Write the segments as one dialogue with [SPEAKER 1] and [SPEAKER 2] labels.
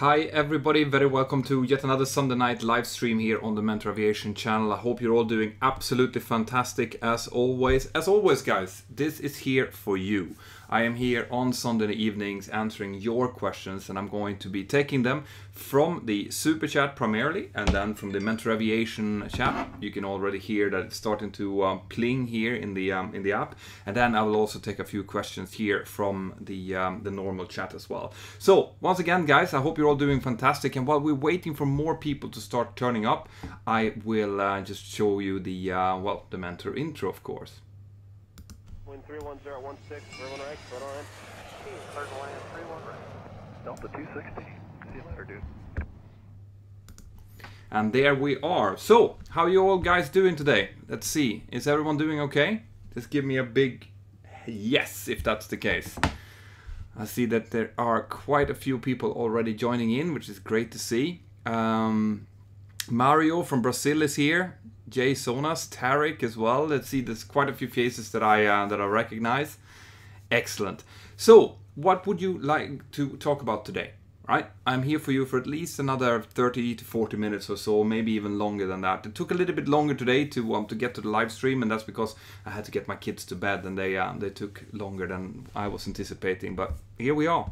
[SPEAKER 1] Hi everybody, very welcome to yet another Sunday night live stream here on the Mentour Aviation channel. I hope you're all doing absolutely fantastic as always. As always guys, this is here for you. I am here on Sunday evenings answering your questions, and I'm going to be taking them from the super chat primarily and then from the Mentour Aviation chat. You can already hear that it's starting to pling here in the app, and then I will also take a few questions here from the normal chat as well. So once again guys, I hope you're all doing fantastic, and while we're waiting for more people to start turning up, I will just show you the the Mentour intro, of course.
[SPEAKER 2] Wind 31016, everyone right, right on. Third land, 31 right. Delta 260. See you later, dude.
[SPEAKER 1] And there we are. So, how are you all guys doing today? Let's see. Is everyone doing okay? Just give me a big yes if that's the case. I see that there are quite a few people already joining in, which is great to see. Mario from Brazil is here. Jay Sonas, Tarek as well. Let's see, there's quite a few faces that I recognize. Excellent. So, what would you like to talk about today? Right? I'm here for you for at least another 30 to 40 minutes or so, maybe even longer than that. It took a little bit longer today to get to the live stream, and that's because I had to get my kids to bed, and they took longer than I was anticipating. But here we are.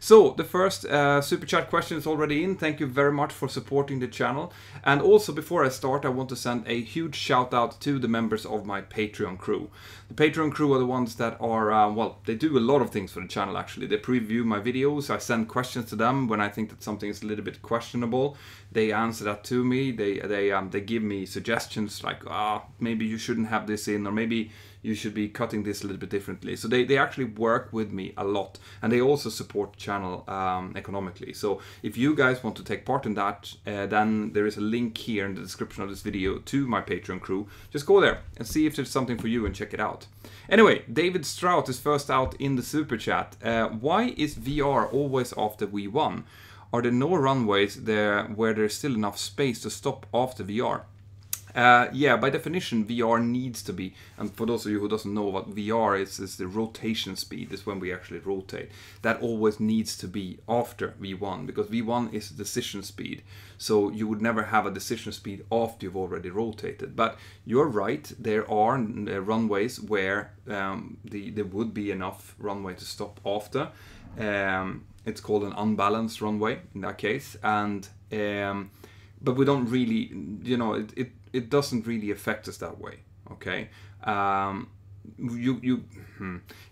[SPEAKER 1] So the first super chat question is already in. Thank you very much for supporting the channel. And also before I start, I want to send a huge shout out to the members of my Patreon crew. The Patreon crew are the ones that are, well, they do a lot of things for the channel actually. They preview my videos, I send questions to them when I think that something is a little bit questionable. They answer that to me. They give me suggestions like, maybe you shouldn't have this in, or maybe you should be cutting this a little bit differently. So they actually work with me a lot, and they also support the channel economically. So if you guys want to take part in that, then there is a link here in the description of this video to my Patreon crew. Just go there and see if there's something for you and check it out. Anyway, David Strout is first out in the super chat. Why is VR always after V1? Are there no runways there where there's still enough space to stop after VR? Yeah, by definition, VR needs to be, and for those of you who doesn't know what VR is the rotation speed, is when we actually rotate. That always needs to be after V1, because V1 is decision speed. So you would never have a decision speed after you've already rotated. But you're right, there are runways where there would be enough runway to stop after. It's called an unbalanced runway in that case, and but we don't really, you know, it doesn't really affect us that way, okay?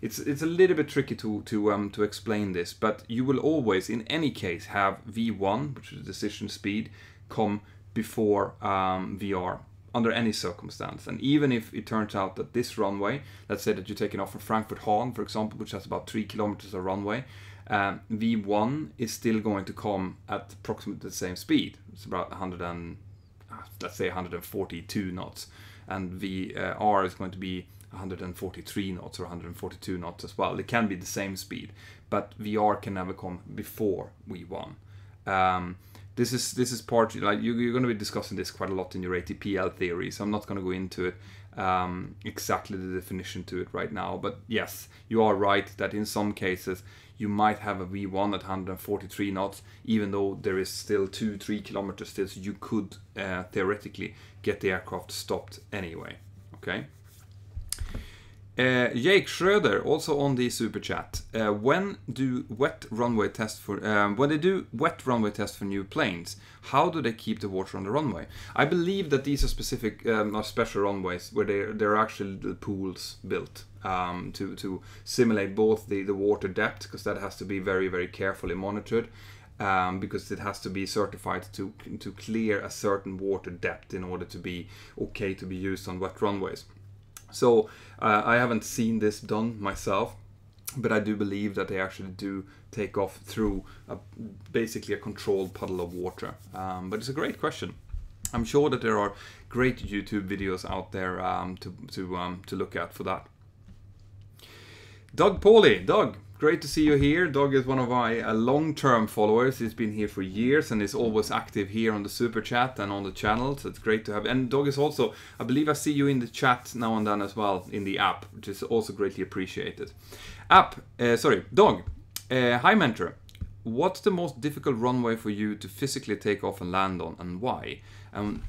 [SPEAKER 1] It's a little bit tricky to explain this, but you will always, in any case, have V1, which is decision speed, come before VR under any circumstance. And even if it turns out that this runway, let's say that you're taking off from Frankfurt Hahn, for example, which has about 3 kilometers of runway, V1 is still going to come at approximately the same speed. It's about 142 knots, and VR is going to be 143 knots or 142 knots as well. It can be the same speed, but VR can never come before V1. This is part, like you're going to be discussing this quite a lot in your ATPL theory, so I'm not going to go into it exactly the definition to it right now. But yes, you are right that in some cases you might have a V1 at 143 knots, even though there is still 2-3 kilometers still, so you could theoretically get the aircraft stopped anyway. Okay. Jake Schroeder also on the super chat. When they do wet runway tests for new planes, how do they keep the water on the runway? I believe that these are specific, special runways where there are actually the pools built to simulate both the water depth, because that has to be very, very carefully monitored. Because it has to be certified to clear a certain water depth in order to be okay to be used on wet runways. So I haven't seen this done myself, but I do believe that they actually do take off through basically a controlled puddle of water. But it's a great question. I'm sure that there are great YouTube videos out there to look at for that. Doug Pauly. Doug, great to see you here. Doug is one of my long-term followers. He's been here for years and is always active here on the super chat and on the channel. So it's great to have. And Doug is also, I believe I see you in the chat now and then as well in the app, which is also greatly appreciated. Doug, hi Mentor. what's the most difficult runway for you to physically take off and land on, and why? And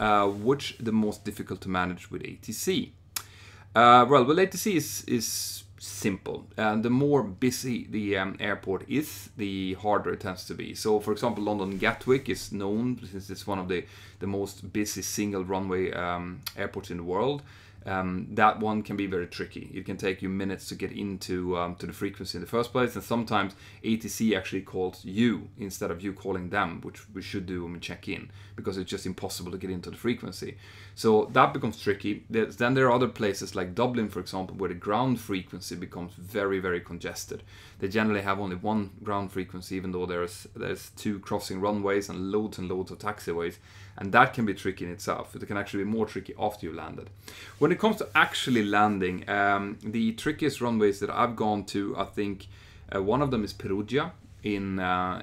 [SPEAKER 1] which the most difficult to manage with ATC? Well, ATC is simple. The more busy the airport is, the harder it tends to be. So, for example, London Gatwick is known since it's one of the most busy single runway airports in the world. That one can be very tricky. It can take you minutes to get into to the frequency in the first place, and sometimes ATC actually calls you instead of you calling them, which we should do when we check in, because it's just impossible to get into the frequency. So that becomes tricky. Then there are other places like Dublin, for example, where the ground frequency becomes very, very congested. They generally have only one ground frequency, even though there's 2 crossing runways and loads of taxiways. And that can be tricky in itself. It can actually be more tricky after you landed. When it comes to actually landing, the trickiest runways that I've gone to, I think one of them is Perugia in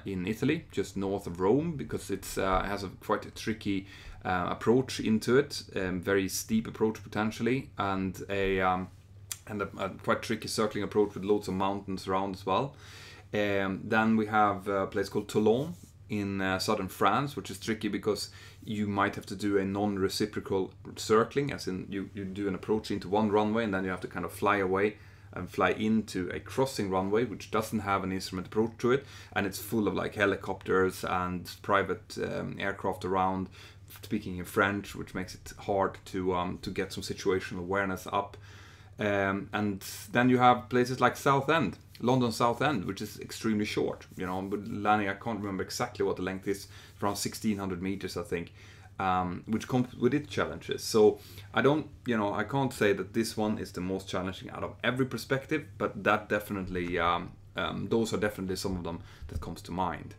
[SPEAKER 1] Italy, just north of Rome, because it has quite a tricky approach into it, very steep approach potentially, and a quite tricky circling approach with loads of mountains around as well. Then we have a place called Toulon in southern France, which is tricky because you might have to do a non-reciprocal circling, as in you do an approach into one runway and then you have to kind of fly away and fly into a crossing runway which doesn't have an instrument approach to it, and it's full of like helicopters and private aircraft around speaking in French, which makes it hard to get some situational awareness up. And then you have places like Southend, London Southend, which is extremely short, but landing, I can't remember exactly what the length is, around 1600 meters, I think, which comes with its challenges. So I can't say that this one is the most challenging out of every perspective, but that definitely, those are definitely some of them that comes to mind.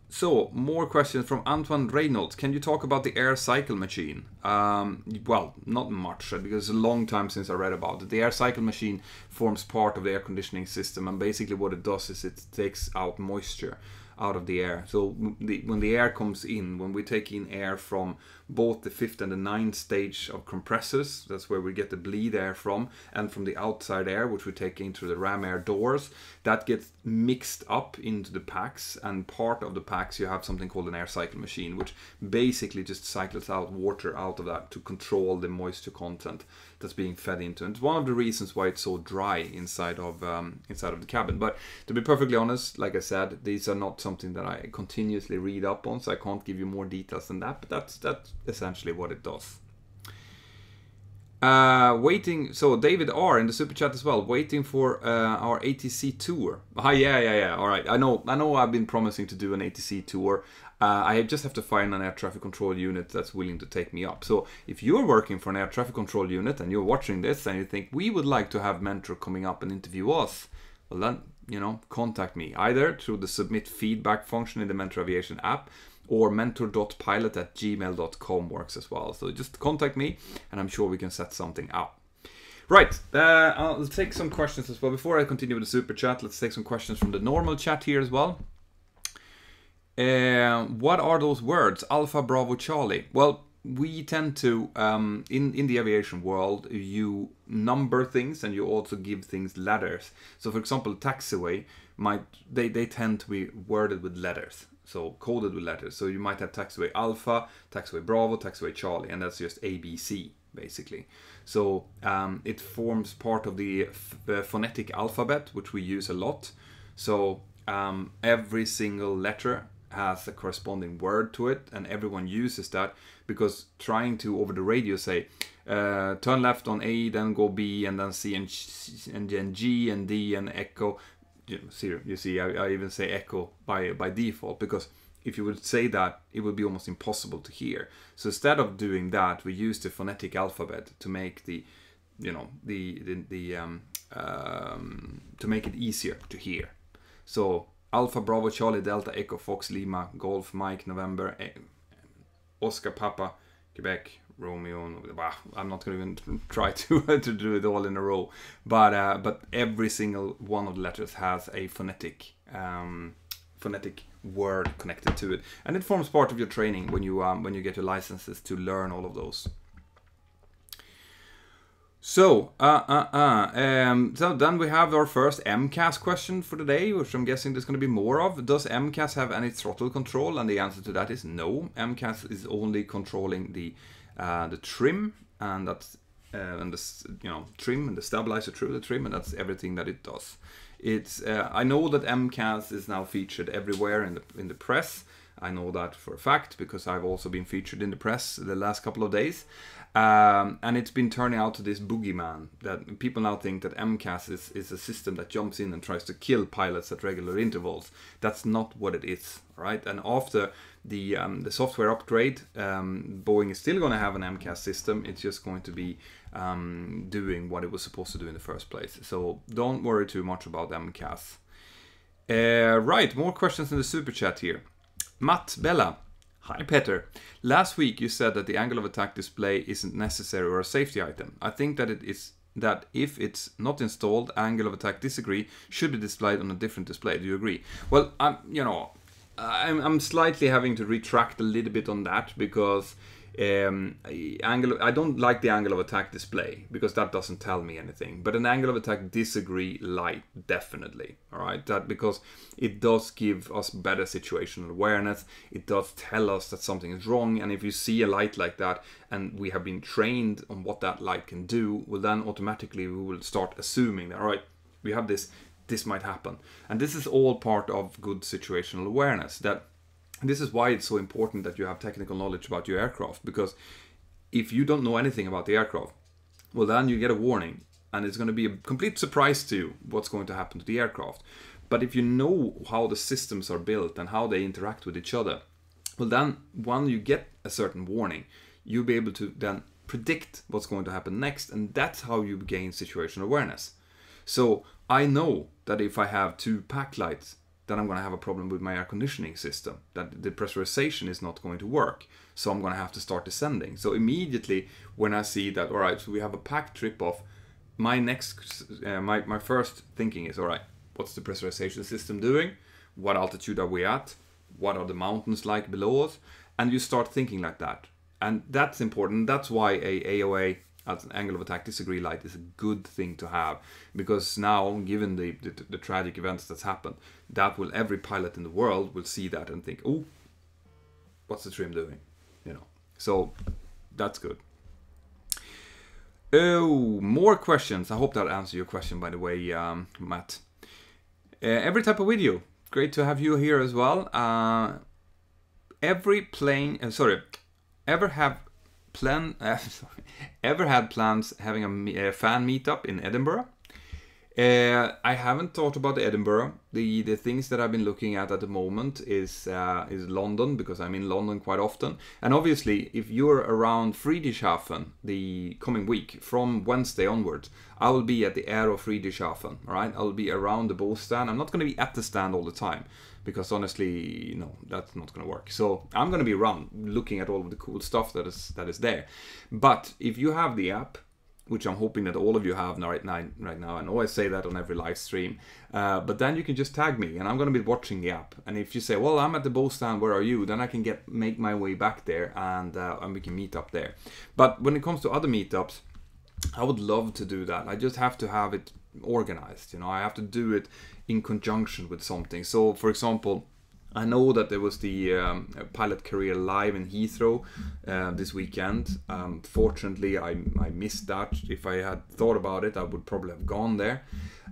[SPEAKER 1] So, more questions from Antoine Reynolds. Can you talk about the air cycle machine? Well, not much, because it's a long time since I read about it. The air cycle machine forms part of the air conditioning system, and basically what it does is it takes out moisture out of the air. So when the air comes in, when we take in air from both the 5th and the 9th stage of compressors, that's where we get the bleed air from, and from the outside air, which we take in through the ram air doors, that gets mixed up into the packs, and part of the packs you have something called an air cycle machine, which basically just cycles out water out of that to control the moisture content that's being fed into. And it's one of the reasons why it's so dry inside of the cabin. But to be perfectly honest, like I said, these are not something that I continuously read up on, so I can't give you more details than that, but that's essentially what it does. Waiting, so David R in the super chat as well, waiting for our ATC tour. Yeah. All right, I know I've been promising to do an ATC tour. I just have to find an air traffic control unit that's willing to take me up. So if you're working for an air traffic control unit and you're watching this and you think we would like to have Mentour coming up and interview us, well then, contact me either through the submit feedback function in the Mentour Aviation app, or mentor.pilot@gmail.com works as well. So just contact me and I'm sure we can set something up. Right, I'll take some questions as well. Before I continue with the super chat, let's take some questions from the normal chat here as well. What are those words? Alpha, Bravo, Charlie. Well, we tend to, in the aviation world, you number things and you also give things letters. So for example, taxiway, they tend to be worded with letters. So coded with letters. So you might have taxiway Alpha, taxiway Bravo, taxiway Charlie, and that's just ABC basically. So it forms part of the phonetic alphabet, which we use a lot. So every single letter has a corresponding word to it, and everyone uses that, because trying to over the radio say turn left on A, then go B, and then C, and then G and D and echo. You see, I even say echo by default, because if you would say that, it would be almost impossible to hear. So instead of doing that, we use the phonetic alphabet to make to make it easier to hear. So Alpha, Bravo, Charlie, Delta, Echo, Fox, Lima, Golf, Mike, November, Oscar, Papa, Quebec, Romeo. I'm not going to even try to do it all in a row, but every single one of the letters has a phonetic word connected to it, and it forms part of your training when you get your licenses to learn all of those. So, so then we have our first MCAS question for today, which I'm guessing there's going to be more of. Does MCAS have any throttle control? And the answer to that is no. MCAS is only controlling the trim, and that's and the trim and the stabilizer through the trim, and that's everything that it does. It's I know that MCAS is now featured everywhere in the press. I know that for a fact because I've also been featured in the press the last couple of days. And it's been turning out to this boogeyman that people now think that MCAS is a system that jumps in and tries to kill pilots at regular intervals. That's not what it is, right? And after the software upgrade, Boeing is still going to have an MCAS system. It's just going to be doing what it was supposed to do in the first place. So don't worry too much about MCAS. Right, more questions in the super chat here. Matt Bella. Hi Peter. Last week you said that the angle of attack display isn't necessary or a safety item. I think that it is that if it's not installed, angle of attack disagree should be displayed on a different display. Do you agree? Well, I'm slightly having to retract a little bit on that because I don't like the angle of attack display because that doesn't tell me anything. But an angle of attack disagree light, definitely. All right, that because it does give us better situational awareness. It does tell us that something is wrong, and if you see a light like that and we have been trained on what that light can do, well then automatically we will start assuming that, all right, we have this might happen. And this is all part of good situational awareness. This is why it's so important that you have technical knowledge about your aircraft, because if you don't know anything about the aircraft, well then you get a warning and it's going to be a complete surprise to you what's going to happen to the aircraft. But if you know how the systems are built and how they interact with each other, well then when you get a certain warning, you'll be able to then predict what's going to happen next, and that's how you gain situational awareness. So I know that if I have two pack lights, then I'm going to have a problem with my air conditioning system, that the pressurization is not going to work. So I'm going to have to start descending. So immediately when I see that, all right, so we have a pack trip off, my first thinking is, all right, what's the pressurization system doing? What altitude are we at? What are the mountains like below us? And you start thinking like that. And that's important. That's why a AOA as an angle of attack disagree light is a good thing to have, because now, given the tragic events that's happened, that will every pilot in the world will see that and think, oh, what's the trim doing? So that's good. Oh, more questions. I hope that answers your question, by the way, Matt. Every type of video. Great to have you here as well. Ever had plans having a fan meetup in Edinburgh? I haven't thought about Edinburgh. The things that I've been looking at the moment is London, because I'm in London quite often. And obviously, if you're around Friedrichshafen the coming week, from Wednesday onwards, I will be at the Aero Friedrichshafen. All right, I will be around the bow stand. I'm not going to be at the stand all the time, because honestly, no, that's not going to work. So I'm going to be around looking at all of the cool stuff that is there. But if you have the app, which I'm hoping that all of you have right now, I know I say that on every live stream, but then you can just tag me and I'm going to be watching the app. And if you say, well, I'm at the bow stand, where are you? Then I can make my way back there and we can meet up there. But when it comes to other meetups, I would love to do that. I just have to have it organized. I have to do it in conjunction with something. So, for example, I know that there was the pilot career live in Heathrow this weekend. Fortunately, I missed that. If I had thought about it, I would probably have gone there.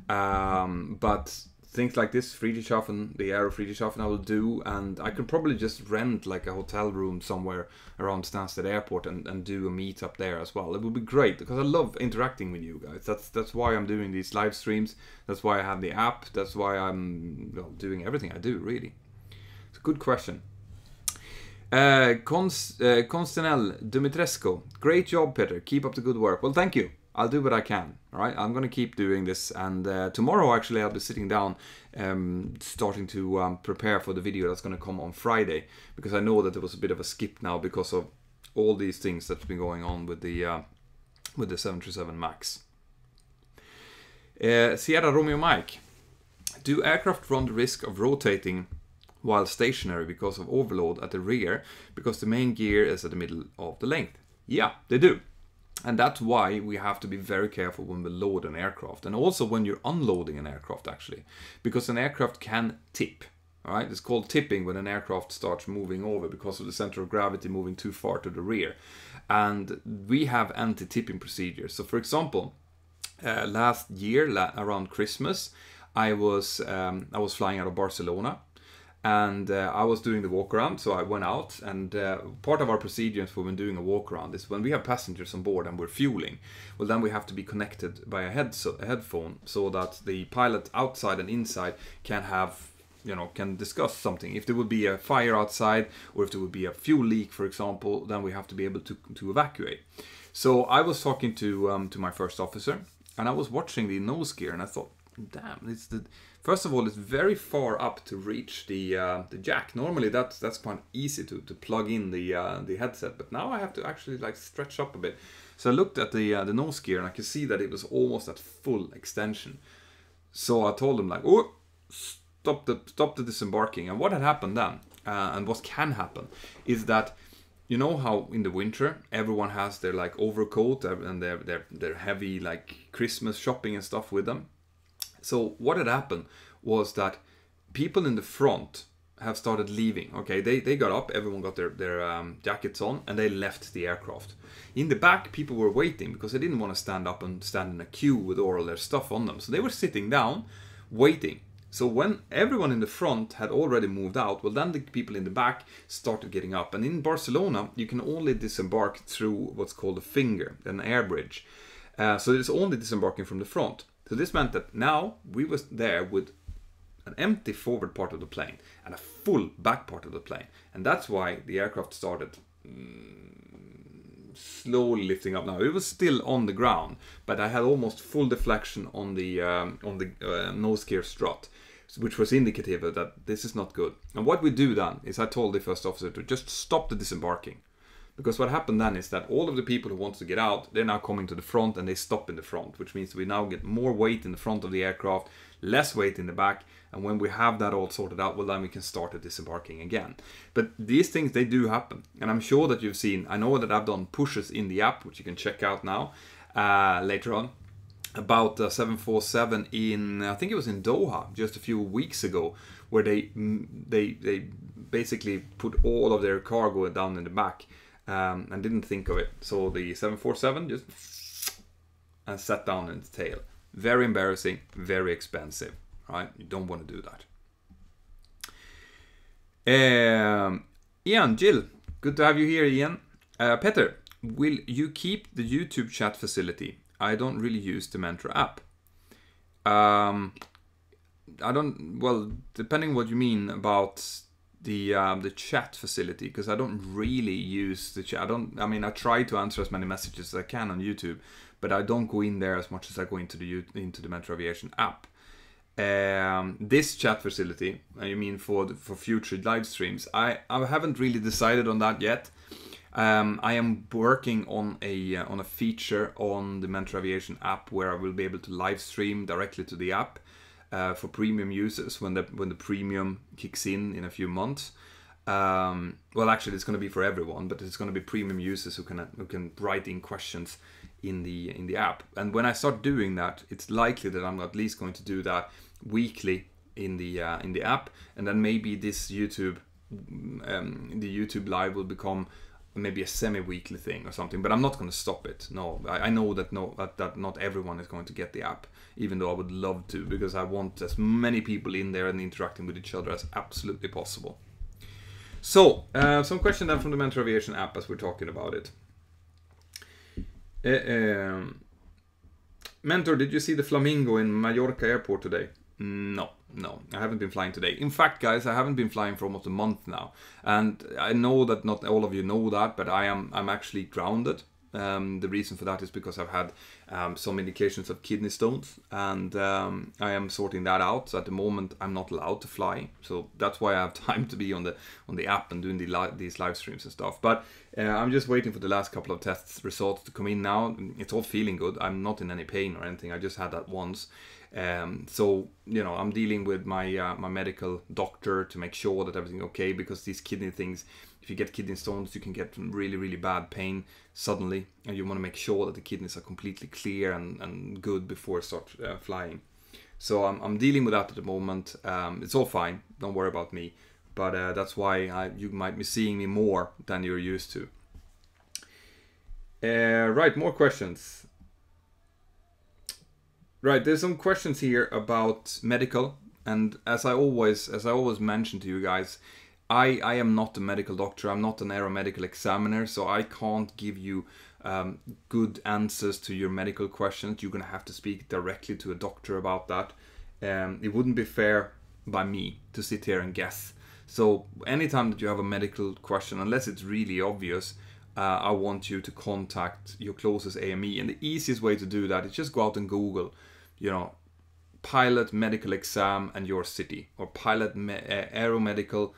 [SPEAKER 1] But things like this, Friedrichshafen, the Aero Friedrichshafen, I will do, and I could probably just rent like a hotel room somewhere around Stansted Airport and do a meetup there as well. It would be great, because I love interacting with you guys. That's why I'm doing these live streams. That's why I have the app. That's why I'm doing everything I do, really. It's a good question. Constanel Dumitrescu, great job, Peter. Keep up the good work. Well, thank you. I'll do what I can. All right, I'm going to keep doing this, and tomorrow actually I'll be sitting down, starting to prepare for the video that's going to come on Friday, because I know that there was a bit of a skip now because of all these things that's been going on with the 737 Max. Sierra Romeo Mike, do aircraft run the risk of rotating while stationary because of overload at the rear, because the main gear is at the middle of the length? Yeah, they do. And that's why we have to be very careful when we load an aircraft, and also when you're unloading an aircraft, actually, because an aircraft can tip. All right, it's called tipping when an aircraft starts moving over because of the center of gravity moving too far to the rear. And we have anti-tipping procedures. So, for example, last year around Christmas, I was flying out of Barcelona. And I was doing the walk around, so I went out, and part of our procedures for when doing a walk around is when we have passengers on board and we're fueling, well, then we have to be connected by a headphone so that the pilot outside and inside can have, can discuss something. If there would be a fire outside, or if there would be a fuel leak, for example, then we have to be able to evacuate. So I was talking to my first officer, and I was watching the nose gear, and I thought, damn, first of all, it's very far up to reach the jack. Normally, that's quite easy to plug in the headset, but now I have to actually like stretch up a bit. So I looked at the nose gear, and I could see that it was almost at full extension. So I told him like, oh, stop the disembarking. And what had happened then, and what can happen, is that you know how in the winter everyone has their like overcoat and their heavy like Christmas shopping and stuff with them. So what had happened was that people in the front have started leaving. Okay, they got up, everyone got their jackets on, and they left the aircraft. In the back, people were waiting because they didn't want to stand up and stand in a queue with all their stuff on them. So they were sitting down, waiting. So when everyone in the front had already moved out, well, then the people in the back started getting up. And in Barcelona, you can only disembark through what's called a finger, an air bridge. So it's only disembarking from the front. So this meant that now we was there with an empty forward part of the plane and a full back part of the plane. And that's why the aircraft started slowly lifting up. Now it was still on the ground, but I had almost full deflection on the nose gear strut, which was indicative that this is not good. And what we do then is I told the first officer to just stop the disembarking. Because what happened then is that all of the people who want to get out, they're now coming to the front and they stop in the front, which means we now get more weight in the front of the aircraft, less weight in the back, and when we have that all sorted out, well, then we can start the disembarking again. But these things, they do happen, and I'm sure that you've seen, I know that I've done pushes in the app, which you can check out now, later on, about 747 in, I think it was in Doha, just a few weeks ago, where they basically put all of their cargo down in the back, and didn't think of it. So the 747 just and sat down in its tail. Very embarrassing, very expensive, right? You don't want to do that. Ian, Jill, good to have you here, Ian. Peter, will you keep the YouTube chat facility? I don't really use the Mentour app. I don't, well, depending what you mean about the chat facility, because I don't really use the chat. I try to answer as many messages as I can on YouTube, but I don't go in there as much as I go into the Mentour Aviation app. This chat facility, you mean for future live streams? I haven't really decided on that yet. I am working on a feature on the Mentour Aviation app where I will be able to live stream directly to the app. For premium users when the premium kicks in a few months. Well, actually, it's going to be for everyone, but it's going to be premium users who can write in questions in the app. And when I start doing that, it's likely that I'm at least going to do that weekly in the app, and then maybe this YouTube the YouTube live will become maybe a semi-weekly thing or something, but I'm not going to stop it. No, I know that not everyone is going to get the app, even though I would love to, because I want as many people in there and interacting with each other as absolutely possible. So, some question then from the Mentour Aviation app as we're talking about it. Mentor, did you see the Flamingo in Mallorca airport today? No, I haven't been flying today. In fact, guys, I haven't been flying for almost a month now. And I know that not all of you know that, but I'm actually grounded. The reason for that is because I've had some indications of kidney stones, and I am sorting that out. So at the moment, I'm not allowed to fly. So that's why I have time to be on the app and doing these live streams and stuff. But I'm just waiting for the last couple of tests results to come in now. It's all feeling good. I'm not in any pain or anything. I just had that once. So, you know, I'm dealing with my my medical doctor to make sure that everything's okay, because these kidney things, if you get kidney stones, you can get really, really bad pain suddenly, and you want to make sure that the kidneys are completely clear and good before it starts flying. So I'm dealing with that at the moment. It's all fine, don't worry about me, but that's why you might be seeing me more than you're used to. Right, more questions. Right, there's some questions here about medical, and as I always mention to you guys, I am not a medical doctor. I'm not an aeromedical examiner, so I can't give you good answers to your medical questions. You're gonna have to speak directly to a doctor about that. It wouldn't be fair by me to sit here and guess. So anytime that you have a medical question, unless it's really obvious, I want you to contact your closest AME, and the easiest way to do that is just go out and Google, you know, pilot medical exam and your city, or pilot aeromedical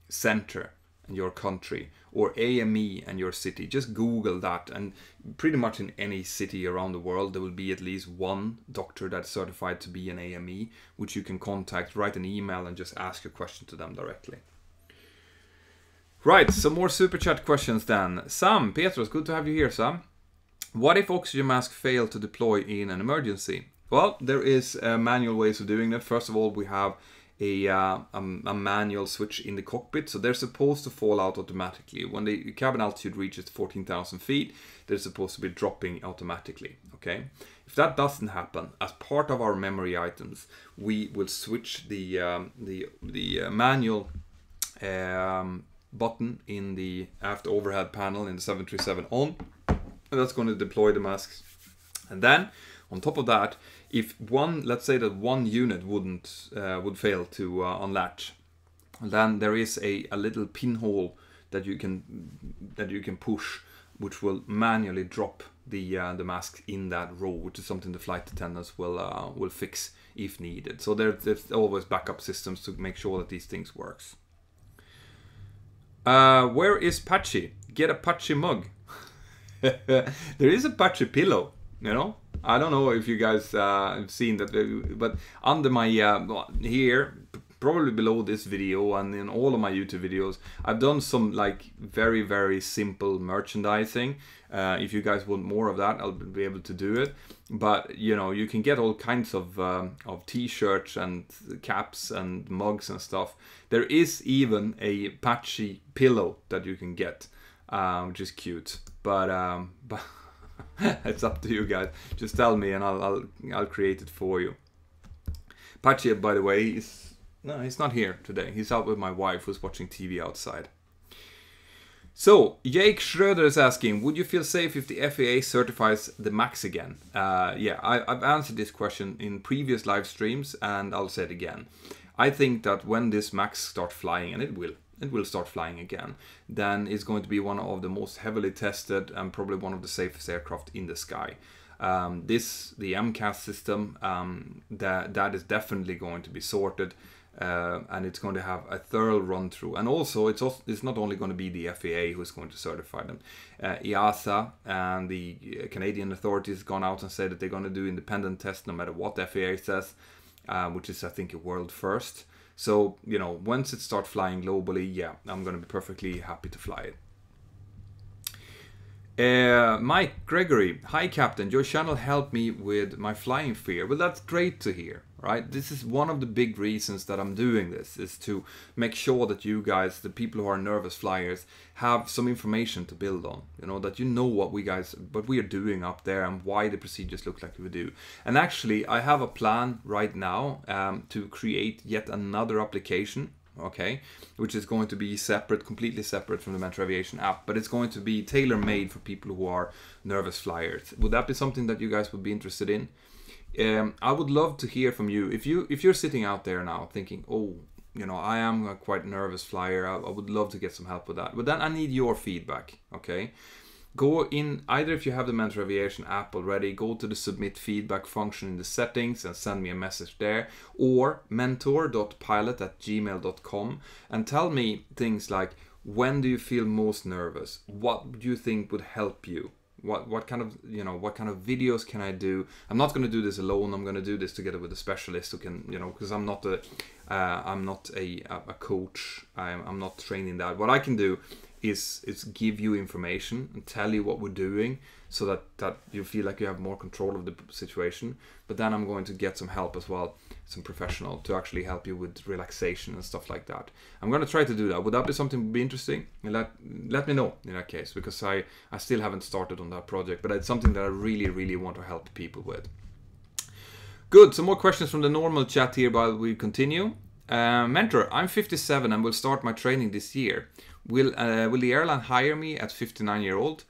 [SPEAKER 1] center in your country, or AME and your city. Just Google that, and pretty much in any city around the world there will be at least one doctor that's certified to be an AME, which you can contact, write an email and just ask your question to them directly. Right, some more super chat questions then. Sam, Petros, good to have you here, Sam. What if oxygen mask fail to deploy in an emergency? Well, there is manual ways of doing that. First of all, we have a manual switch in the cockpit, so they're supposed to fall out automatically. When the cabin altitude reaches 14,000 feet, they're supposed to be dropping automatically, okay? If that doesn't happen, as part of our memory items, we will switch the manual button in the aft overhead panel in the 737 on, and that's going to deploy the masks. And then on top of that, if let's say that one unit would fail to unlatch, then there is a little pinhole that you can push, which will manually drop the mask in that row, which is something the flight attendants will fix if needed. So there's always backup systems to make sure that these things works. Where is Patchy? Get a Patchy mug. There is a Patchy pillow, you know. I don't know if you guys have seen that, but under my here, probably below this video and in all of my YouTube videos, I've done some like very, very simple merchandising. If you guys want more of that, I'll be able to do it. But you know, you can get all kinds of t-shirts and caps and mugs and stuff. There is even a Patchy pillow that you can get, which is cute. But it's up to you guys. Just tell me and I'll create it for you. Patchy, by the way, he's not here today. He's out with my wife, who's watching TV outside. So Jake Schroeder is asking, would you feel safe if the FAA certifies the MAX again? Yeah, I've answered this question in previous live streams, and I'll say it again. I think that when this MAX starts flying, and it will start flying again, then it's going to be one of the most heavily tested and probably one of the safest aircraft in the sky. The MCAS system, that is definitely going to be sorted, and it's going to have a thorough run through. And also, it's not only going to be the FAA who's going to certify them. EASA and the Canadian authorities gone out and said that they're going to do independent tests no matter what the FAA says, which is, I think, a world first. So, you know, once it starts flying globally, yeah, I'm going to be perfectly happy to fly it. Mike Gregory, hi Captain, your channel helped me with my flying fear. Well, that's great to hear, right? This is one of the big reasons that I'm doing this, is to make sure that you guys, the people who are nervous flyers, have some information to build on. You know, that you know what we are doing up there and why the procedures look like we do. And actually, I have a plan right now to create yet another application, okay, which is going to be separate, completely separate from the Mentour Aviation app, but it's going to be tailor-made for people who are nervous flyers. Would that be something that you guys would be interested in? I would love to hear from you. If you're sitting out there now thinking, oh, you know, I am a quite nervous flyer, I would love to get some help with that. But then I need your feedback, okay? Go in, either if you have the Mentour Aviation app already, go to the submit feedback function in the settings and send me a message there, or mentor.pilot@gmail.com, and tell me things like, when do you feel most nervous? What do you think would help you? What kind of, you know, what kind of videos can I do? I'm not going to do this alone. I'm going to do this together with a specialist who can, you know, because I'm not a coach. I'm not trained in that. What I can do is give you information and tell you what we're doing, so that you feel like you have more control of the situation. But then I'm going to get some help as well, some professional, to actually help you with relaxation and stuff like that. I'm going to try to do that. Would that be something that would be interesting? Let me know in that case, because I still haven't started on that project, but it's something that I really want to help people with. Good. Some more questions from the normal chat here while we continue. Mentor, I'm 57 and will start my training this year. Will the airline hire me at 59-year-old?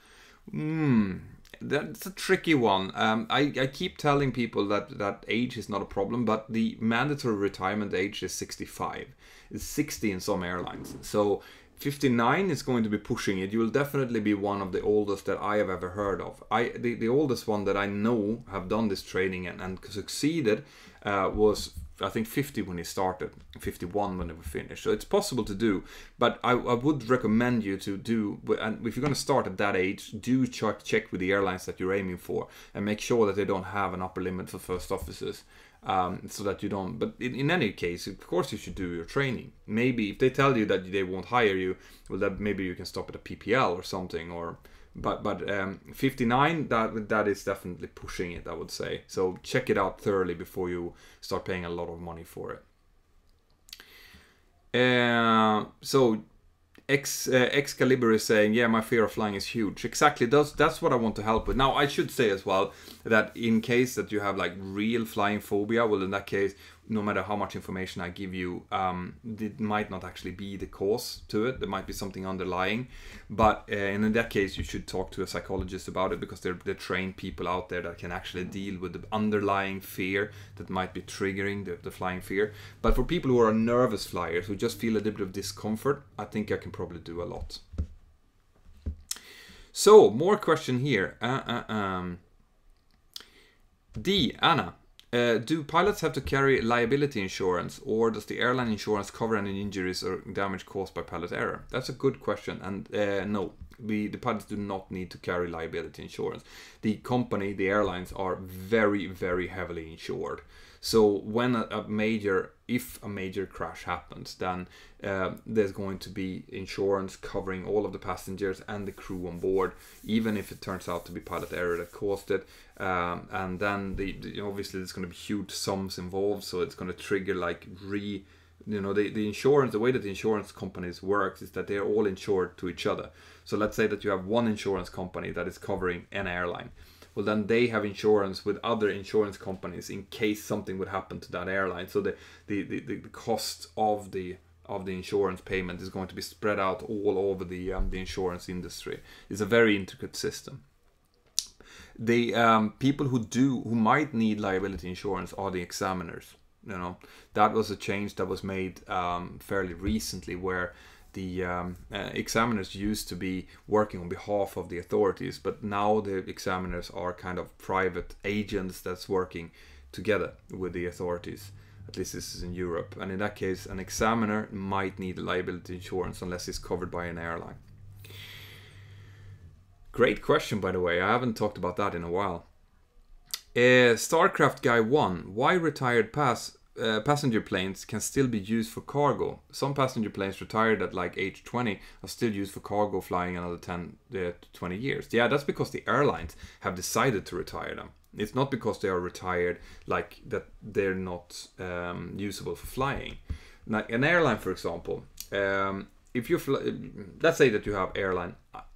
[SPEAKER 1] That's a tricky one. I keep telling people that age is not a problem, but the mandatory retirement age is 65. It's 60 in some airlines. So 59 is going to be pushing it. You will definitely be one of the oldest that I have ever heard of. The oldest one that I know have done this training and succeeded was, I think, 50 when he started, 51 when they were finished. So it's possible to do, but I would recommend you to do, and if you're going to start at that age, do check with the airlines that you're aiming for and make sure that they don't have an upper limit for first officers, so that you don't. But in any case, of course, you should do your training. Maybe if they tell you that they won't hire you, well, that maybe you can stop at a PPL or something, or. But 59, that is definitely pushing it, I would say. So check it out thoroughly before you start paying a lot of money for it. So Excalibur is saying, yeah, my fear of flying is huge. Exactly, that's what I want to help with. Now, I should say as well that in case that you have like real flying phobia, well, in that case, no matter how much information I give you, it might not actually be the cause to it. There might be something underlying. But in that case, you should talk to a psychologist about it, because they're trained people out there that can actually deal with the underlying fear that might be triggering the flying fear. But for people who are nervous flyers, who just feel a little bit of discomfort, I think I can probably do a lot. So, more question here. Anna. Do pilots have to carry liability insurance, or does the airline insurance cover any injuries or damage caused by pilot error? That's a good question, and no, the pilots do not need to carry liability insurance. The company, the airlines, are very heavily insured. So when if a major crash happens, then there's going to be insurance covering all of the passengers and the crew on board, even if it turns out to be pilot error that caused it. And then obviously there's going to be huge sums involved, so it's going to trigger like the insurance. The way that the insurance companies work is that they're all insured to each other. So let's say that you have one insurance company that is covering an airline. Well, then they have insurance with other insurance companies in case something would happen to that airline. So the cost of the insurance payment is going to be spread out all over the insurance industry. It's a very intricate system. The people who might need liability insurance are the examiners. That was a change that was made fairly recently, where the examiners used to be working on behalf of the authorities, but now the examiners are kind of private agents that's working together with the authorities. At least this is in Europe. And in that case, an examiner might need liability insurance unless it's covered by an airline. Great question, by the way. I haven't talked about that in a while. Starcraft Guy 1. Why retired passenger planes can still be used for cargo? Some passenger planes retired at like age 20 are still used for cargo, flying another 10 to 20 years. Yeah, that's because the airlines have decided to retire them. It's not because they are retired, like that they're not usable for flying. Like an airline, for example, if you let's say that you have airline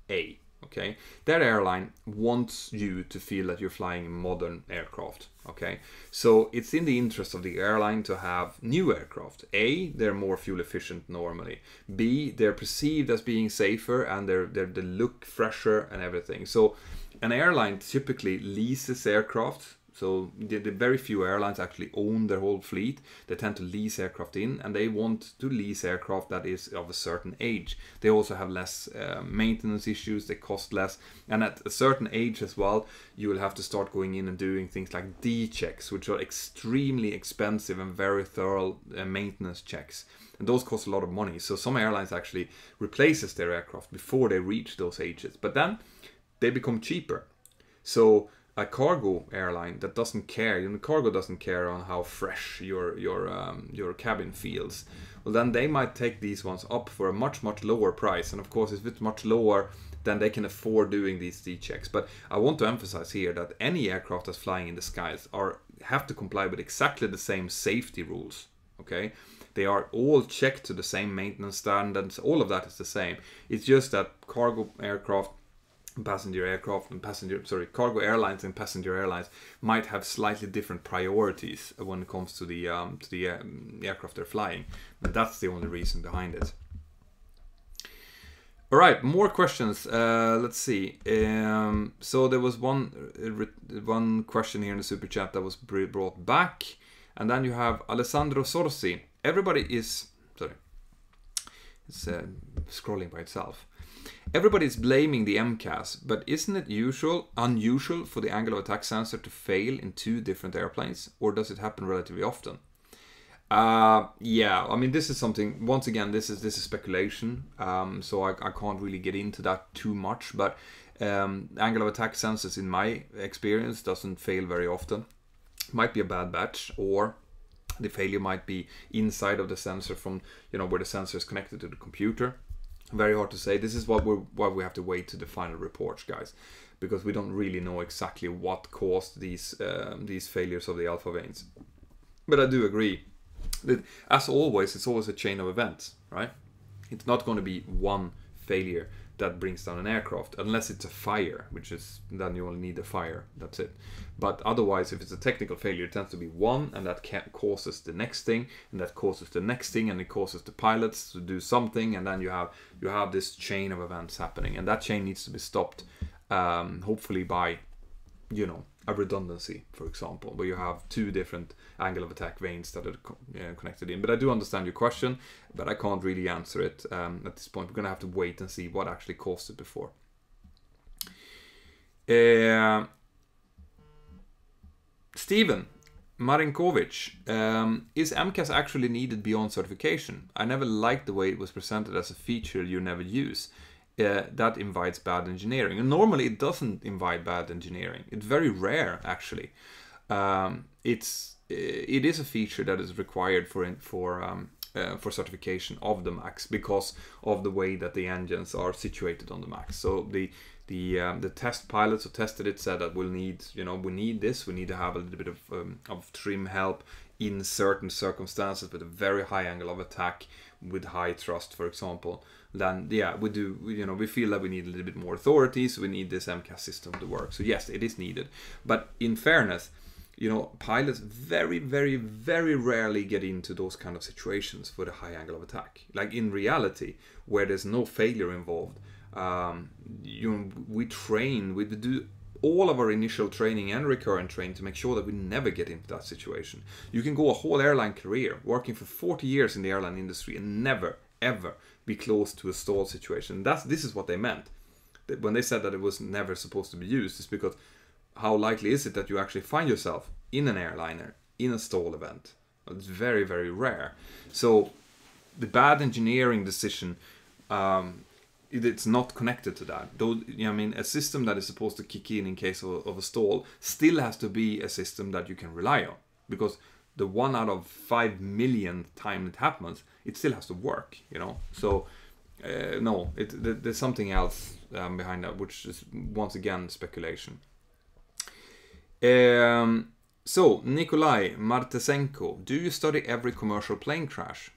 [SPEAKER 1] A. Okay, that airline wants you to feel that you're flying a modern aircraft. Okay, so it's in the interest of the airline to have new aircraft. A, they're more fuel efficient normally. B, they're perceived as being safer, and they look fresher and everything. So an airline typically leases aircraft. So the very few airlines actually own their whole fleet. They tend to lease aircraft in, and they want to lease aircraft that is of a certain age. They also have less maintenance issues, they cost less, and at a certain age as well, you will have to start going in and doing things like D-checks, which are extremely expensive and very thorough maintenance checks. And those cost a lot of money. So some airlines actually replaces their aircraft before they reach those ages. But then they become cheaper. So a cargo airline that doesn't care, cargo doesn't care on how fresh your cabin feels. Well, then they might take these ones up for a much lower price. And of course, if it's much lower, then they can afford doing these C-checks. But I want to emphasize here that any aircraft that's flying in the skies have to comply with exactly the same safety rules. Okay, they are all checked to the same maintenance standards. All of that is the same. It's just that cargo aircraft, passenger aircraft, and cargo airlines and passenger airlines might have slightly different priorities when it comes to the aircraft they're flying. And that's the only reason behind it. All right, more questions. Let's see. So there was one question here in the super chat that was brought back, and then you have Alessandro Sorsi. Everybody is it's scrolling by itself. Everybody is blaming the MCAS, but isn't it unusual for the angle of attack sensor to fail in 2 different airplanes, or does it happen relatively often? Yeah, I mean, this is something, once again, this is speculation, so I can't really get into that too much, but angle of attack sensors, in my experience, doesn't fail very often. Might be a bad batch, or the failure might be inside of the sensor from, where the sensor is connected to the computer. Very hard to say. This is why we have to wait to the final reports, guys, because we don't really know exactly what caused these failures of the alpha vanes. But I do agree that, as always, it's always a chain of events, right? It's not going to be one failure that brings down an aircraft, unless it's a fire, which is, then you only need a fire, that's it. But otherwise, if it's a technical failure, it tends to be one, and that causes the next thing, and that causes the next thing, and it causes the pilots to do something, and then you have this chain of events happening, and that chain needs to be stopped, hopefully by, a redundancy, for example, where you have 2 different angle of attack vanes that are connected in. But I do understand your question, but I can't really answer it at this point. We're going to have to wait and see what actually caused it before. Steven Marinkovic, is MCAS actually needed beyond certification? I never liked the way it was presented as a feature you never use. That invites bad engineering. And normally it doesn't invite bad engineering. It's very rare, actually. It is a feature that is required for certification of the MAX because of the way that the engines are situated on the MAX. So the test pilots who tested it said that we need to have a little bit of trim help in certain circumstances with a very high angle of attack with high thrust, for example. Then we feel that we need a little bit more authority, so we need this MCAS system to work. So yes, it is needed. But in fairness, pilots very, very, very rarely get into those kind of situations with a high angle of attack. Like in reality, where there's no failure involved, we do all of our initial training and recurrent training to make sure that we never get into that situation. You can go a whole airline career working for 40 years in the airline industry and never, ever be close to a stall situation. This is what they meant. When they said that it was never supposed to be used, it's because how likely is it that you actually find yourself in an airliner in a stall event? It's very, very rare. So the bad engineering decision, it's not connected to that. Though, a system that is supposed to kick in case of a stall still has to be a system that you can rely on, because the 1 out of 5 million time it happens, it still has to work, So no, there's something else behind that, which is once again speculation. So Nikolai Martesenko, do you study every commercial plane crash?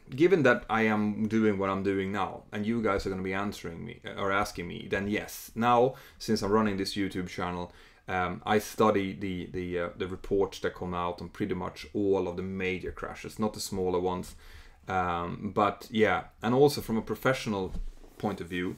[SPEAKER 1] Given that I am doing what I'm doing now, and you guys are going to be answering me or asking me, then yes. Now, since I'm running this YouTube channel, I study the reports that come out on pretty much all of the major crashes, not the smaller ones. But yeah, and also from a professional point of view,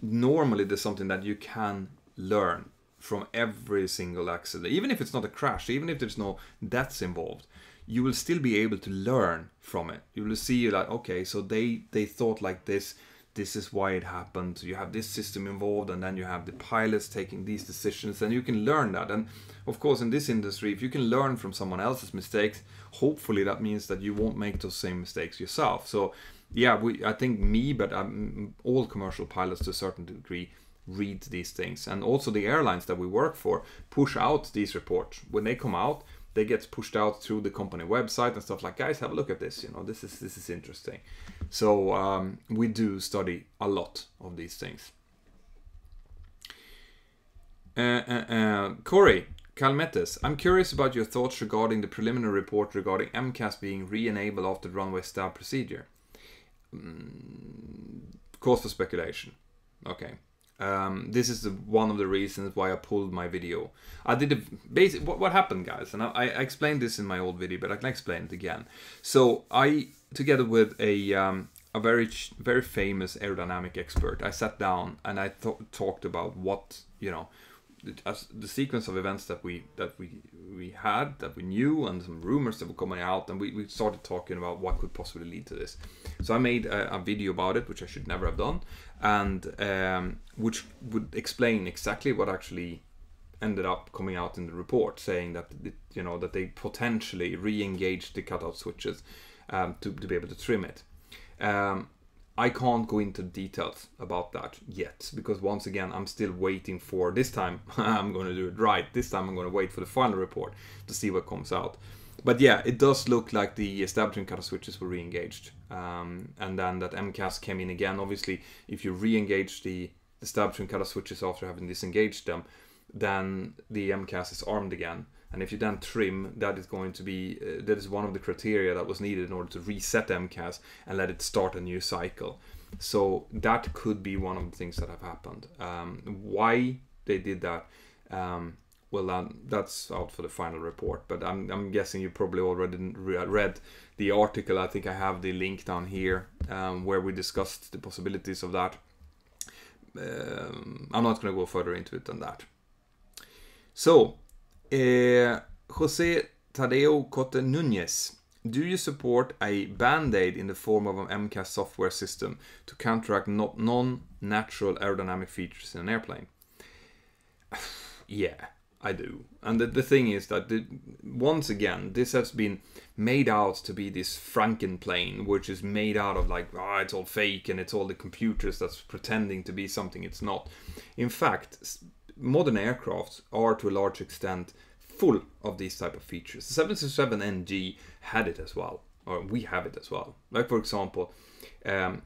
[SPEAKER 1] normally there's something that you can learn from every single accident. Even if it's not a crash, even if there's no deaths involved, you will still be able to learn from it. You will see like, okay, so they thought like this is why it happened. You have this system involved, and then you have the pilots taking these decisions, and you can learn that. And of course, in this industry, if you can learn from someone else's mistakes, hopefully that means that you won't make those same mistakes yourself. So yeah, I think me, but all commercial pilots to a certain degree read these things, and also the airlines that we work for push out these reports. When they come out, they get pushed out through the company website and stuff like, guys, have a look at this. You know, this is interesting. So we do study a lot of these things. Corey Calmetes, I'm curious about your thoughts regarding the preliminary report regarding MCAS being re-enabled after the runway stab procedure. Cause for speculation. Okay. This is one of the reasons why I pulled my video. I did a basic. What happened, guys? And I explained this in my old video, but I can explain it again. So I, together with a very famous aerodynamic expert, I sat down and I talked about what, you know, as the sequence of events that we had, that we knew, and some rumors that were coming out, and we started talking about what could possibly lead to this. So I made a video about it, which I should never have done, and which would explain exactly what actually ended up coming out in the report, saying that that they potentially re-engaged the cutout switches to be able to trim it. I can't go into details about that yet, because once again, I'm still waiting for, this time I'm going to do it right. This time I'm going to wait for the final report to see what comes out. But yeah, it does look like the establishing cutout switches were re-engaged. And then that MCAS came in again. Obviously, if you re-engage the establishing cutout switches after having disengaged them, then the MCAS is armed again. And if you then trim, that is going to be, that is one of the criteria that was needed in order to reset MCAS and let it start a new cycle. So that could be one of the things that have happened. Why they did that, well, that's out for the final report. But I'm guessing you probably already read the article. I think I have the link down here where we discussed the possibilities of that. I'm not going to go further into it than that. So, Jose Tadeo Cote Nunez, do you support a band-aid in the form of an MCAS software system to counteract non-natural aerodynamic features in an airplane? Yeah, I do. And the thing is that, once again, this has been made out to be this Frankenplane, which is made out of like, it's all fake and it's all the computers that's pretending to be something it's not. In fact, modern aircrafts are to a large extent full of these type of features. The 767NG had it as well, or we have it as well. Like, for example,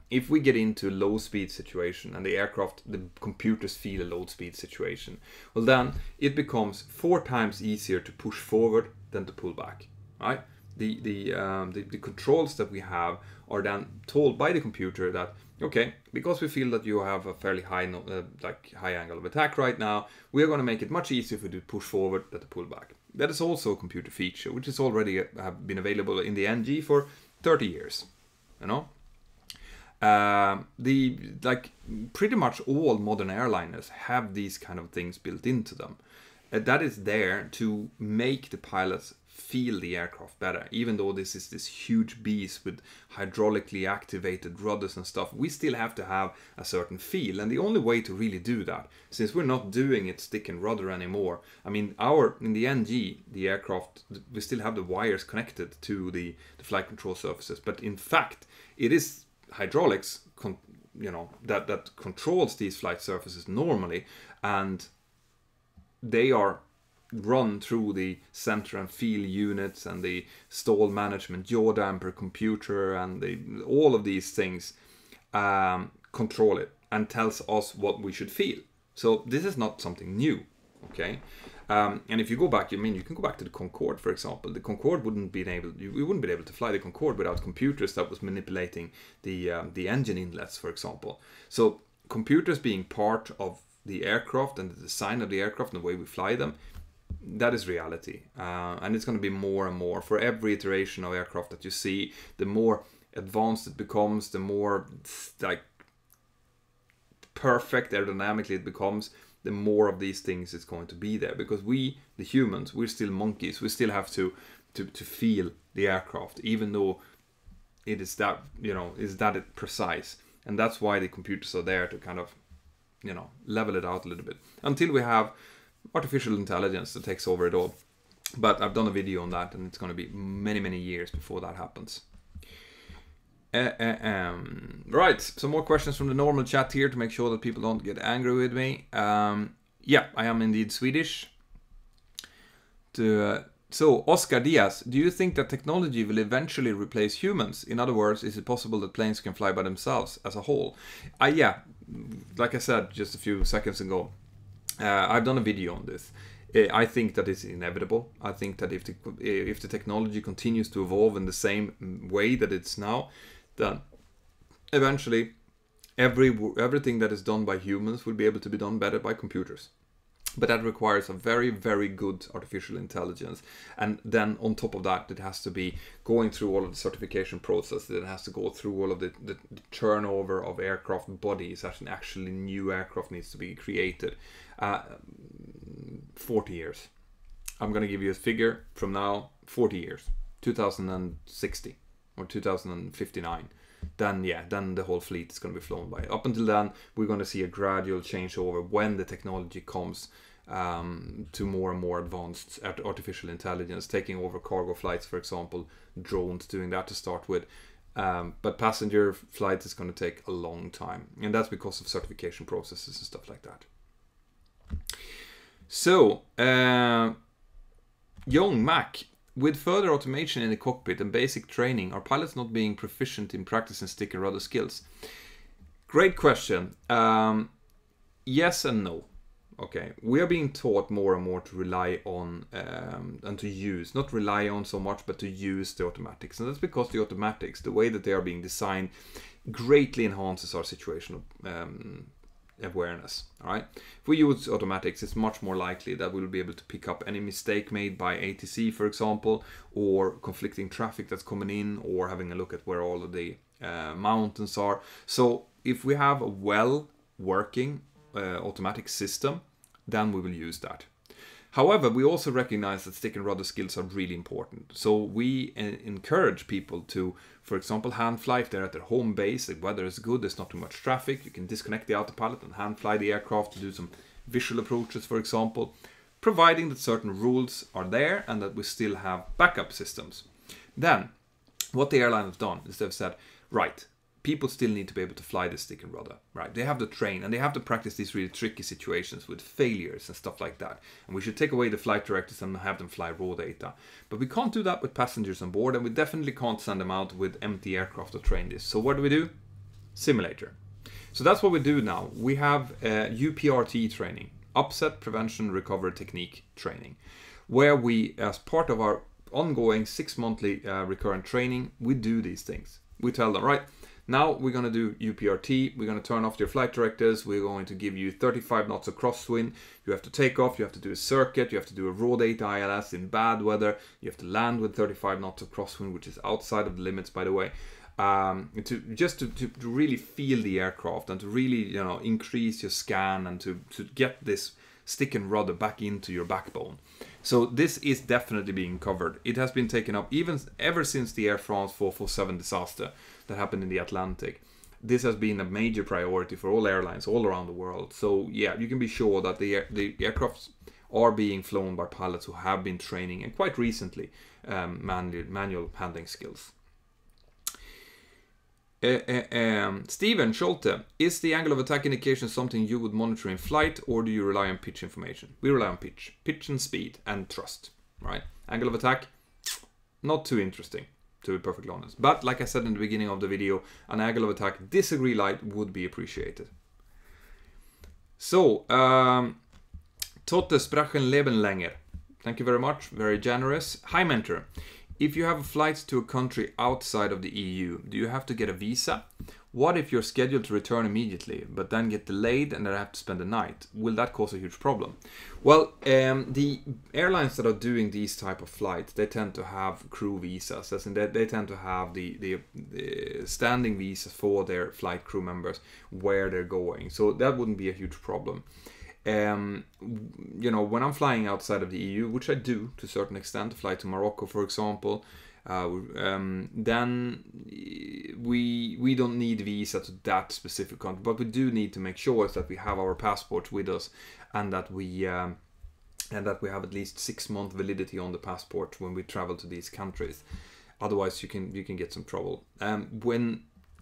[SPEAKER 1] if we get into a low speed situation and the computers feel a low speed situation, well, then it becomes 4 times easier to push forward than to pull back, right? The controls that we have are then told by the computer that, okay, because we feel that you have a fairly high high angle of attack right now, we are going to make it much easier for you to push forward than to pull back. That is also a computer feature, which is already have been available in the NG for 30 years. You know, pretty much all modern airliners have these kind of things built into them. That is there to make the pilots feel the aircraft better. Even though this is this huge beast with hydraulically activated rudders and stuff, we still have to have a certain feel. And the only way to really do that, since we're not doing it stick and rudder anymore, I mean, in the NG, the aircraft, we still have the wires connected to the flight control surfaces. But in fact, it is hydraulics, that controls these flight surfaces normally, and they are run through the center and feel units and the stall management yaw damper computer, and all of these things control it and tells us what we should feel. So this is not something new, okay? And if you go back, you can go back to the Concorde, for example. The Concorde we wouldn't be able to fly the Concorde without computers that was manipulating the engine inlets, for example. So computers being part of the aircraft and the design of the aircraft and the way we fly them, that is reality. And it's going to be more and more. For every iteration of aircraft that you see, the more advanced it becomes, the more perfect aerodynamically it becomes, the more of these things is going to be there. Because we, the humans, we're still monkeys. We still have to feel the aircraft, even though it is that, is that precise. And that's why the computers are there to kind of, level it out a little bit. Until we have artificial intelligence that takes over it all. But I've done a video on that, and it's going to be many, many years before that happens. Right, some more questions from the normal chat here to make sure that people don't get angry with me. Yeah, I am indeed Swedish. So, Oscar Diaz, do you think that technology will eventually replace humans? In other words, is it possible that planes can fly by themselves as a whole? Yeah, like I said just a few seconds ago, I've done a video on this. I think that it's inevitable. I think that if the technology continues to evolve in the same way that it's now, then eventually everything that is done by humans will be able to be done better by computers. But that requires a very, very good artificial intelligence. And then on top of that, it has to be going through all of the certification process. It has to go through all of the turnover of aircraft bodies. Actually, new aircraft needs to be created. 40 years. I'm going to give you a figure from now, 40 years. 2060 or 2059. Then the whole fleet is going to be flown by. Up until then, we're going to see a gradual changeover when the technology comes to more and more advanced artificial intelligence, taking over cargo flights, for example, drones doing that to start with. But passenger flights is going to take a long time, and that's because of certification processes and stuff like that. So, Young Mac, with further automation in the cockpit and basic training, are pilots not being proficient in practicing stick and rudder skills? Great question. Yes and no. Okay, we are being taught more and more to rely on and to use, not rely on so much, but to use the automatics. And that's because the automatics, the way that they are being designed, greatly enhances our situational awareness. All right, if we use automatics, it's much more likely that we'll be able to pick up any mistake made by ATC, for example, or conflicting traffic that's coming in, or having a look at where all of the mountains are. So if we have a well working automatic system, then we will use that. However, we also recognize that stick and rudder skills are really important. So we encourage people to, for example, hand fly if they're at their home base. The weather is good, there's not too much traffic. You can disconnect the autopilot and hand fly the aircraft to do some visual approaches, for example, providing that certain rules are there and that we still have backup systems. Then, what the airline has done is they've said, right, people still need to be able to fly the stick and rudder, right? They have to train and they have to practice these really tricky situations with failures and stuff like that. And we should take away the flight directives and have them fly raw data. But we can't do that with passengers on board, and we definitely can't send them out with empty aircraft to train this. So what do? Simulator. So that's what we do now. We have UPRT training, upset prevention recovery technique training, where we, as part of our ongoing 6-monthly recurrent training, we do these things. We tell them, right, now we're going to do UPRT, we're going to turn off your flight directives, we're going to give you 35 knots of crosswind, you have to take off, you have to do a circuit, you have to do a raw data ILS in bad weather, you have to land with 35 knots of crosswind, which is outside of the limits, by the way, to really feel the aircraft and to really, increase your scan and to get this stick and rudder back into your backbone. So this is definitely being covered. It has been taken up ever since the Air France 447 disaster that happened in the Atlantic. This has been a major priority for all airlines all around the world. So yeah, you can be sure that the aircrafts are being flown by pilots who have been training, and quite recently, manual handling skills. Steven Scholte, is the angle of attack indication something you would monitor in flight, or do you rely on pitch information? We rely on pitch and speed and thrust, right? Angle of attack, not too interesting, to be perfectly honest. But like I said in the beginning of the video, an angle of attack disagree light would be appreciated. So, Totte Sprachen Leben länger. Thank you very much, very generous. Hi Mentor. If you have a flight to a country outside of the EU, do you have to get a visa? What if you're scheduled to return immediately, but then get delayed and then have to spend the night? Will that cause a huge problem? Well, the airlines that are doing these type of flights, they tend to have crew visas, as in they tend to have the standing visas for their flight crew members where they're going. So that wouldn't be a huge problem. When I'm flying outside of the EU, which I do to a certain extent, fly to Morocco, for example, then we don't need visa to that specific country, but we do need to make sure that we have our passports with us, and that we have at least 6-month validity on the passport when we travel to these countries. Otherwise, you can get some trouble.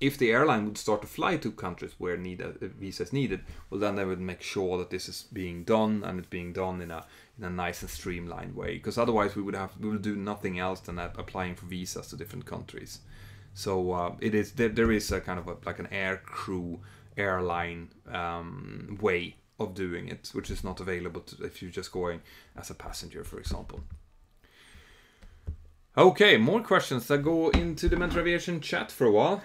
[SPEAKER 1] If the airline would start to fly to countries where visa is needed, well, then they would make sure that this is being done, and it's being done in a nice and streamlined way. Because otherwise, we would do nothing else than applying for visas to different countries. So there is a kind of like an airline way of doing it, which is not available if you're just going as a passenger, for example. Okay, more questions that go into the Mentour Aviation chat for a while.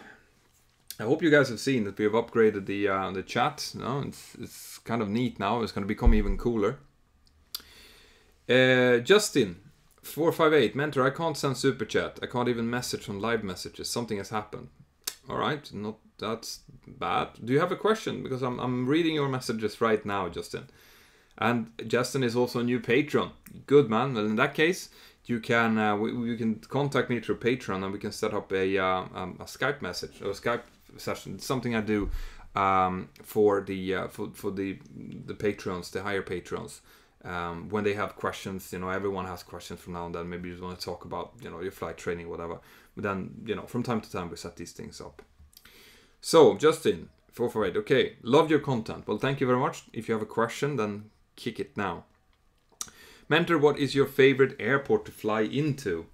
[SPEAKER 1] I hope you guys have seen that we have upgraded the chat. No, it's kind of neat now. It's going to become even cooler. Justin 458, Mentor, I can't send super chat. I can't even message on live messages. Something has happened. All right, not that's bad. Do you have a question? Because I'm reading your messages right now, Justin. And Justin is also a new patron. Good, man. Well, in that case, you can you can contact me through Patreon, and we can set up a Skype message or a Skype session. It's something I do for the patrons, the higher patrons. When they have questions, everyone has questions from now and then. Maybe you want to talk about, your flight training, whatever. But then, from time to time, we set these things up. So, Justin, 448, okay, love your content. Well, thank you very much. If you have a question, then kick it now. Mentor, what is your favorite airport to fly into?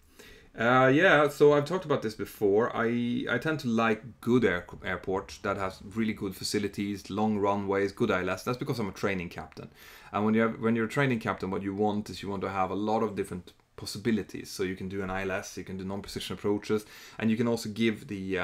[SPEAKER 1] Yeah, so I've talked about this before. I tend to like good airports that has really good facilities, long runways, good ILS. That's because I'm a training captain. And when you're a training captain, what you want is you want to have a lot of different possibilities. So you can do an ILS, you can do non-precision approaches, and you can also give the